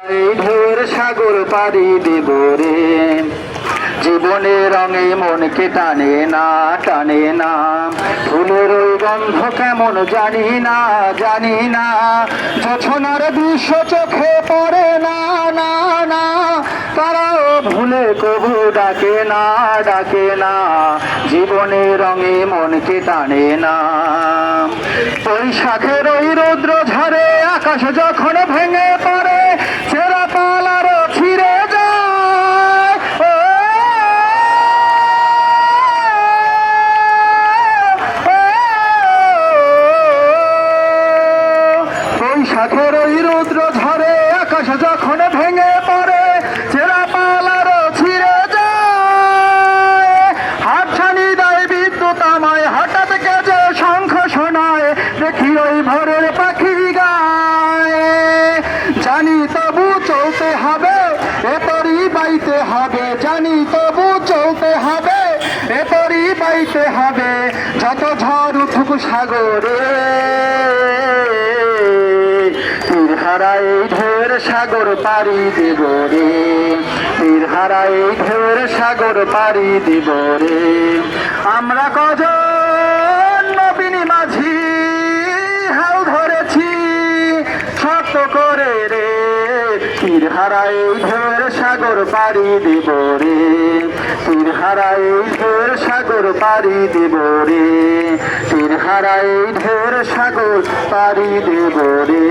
এই ঢেউয়ের সাগর পাড়ি দেব রে, জীবনের রঙে মনকে টানে না টানে না, ফুলের ওই গন্ধ কেমন জানি না জানি না, জোছনার দৃশ্য চোখে পড়ে না না না, তারাও ভুলে কবু ডাকে না ডাকে না, জীবনের রঙে মনকে টানে না। বৈশাখের ওই রৌদ্র ঝরে আকাশ যখন ভেঙে পড়ে, ছেঁড়া পাল আরো ছিঁড়ে যায়, বৈশাখের ওই রৌদ্র ঝরে আকাশ যখন ভেঙে পড়ে, ছেঁড়া পাল আরো ছিঁড়ে যায়, হাতছানি দেয় বিদ্যুৎ আমায়, হঠাৎ গেজে শঙ্খ শোনায়, দেখি ওই ভোরের পাখি গায়, জানি তবু চলতে হবে এতরি বাইতে হবে, জানি তবু চলতে হবে এতরি বাইতে হবে, যত ঝড় উঠুক সাগরে, তীরহারা এই ঢেউয়ের সাগর পাড়ি দেব রে, তীরহারা এই ঢেউয়ের সাগর পাড়ি দেব রে। আমরা কজন নবীনী মাঝি হাল ধরেছি শক্ত করে রে, তীরহারা এই ঢেউয়ের সাগর পাড়ি দেব রে, তীরহারা এই ঢেউয়ের সাগর পাড়ি দেব রে, তীরহারা এই ঢেউয়ের সাগর পাড়ি দেব রে।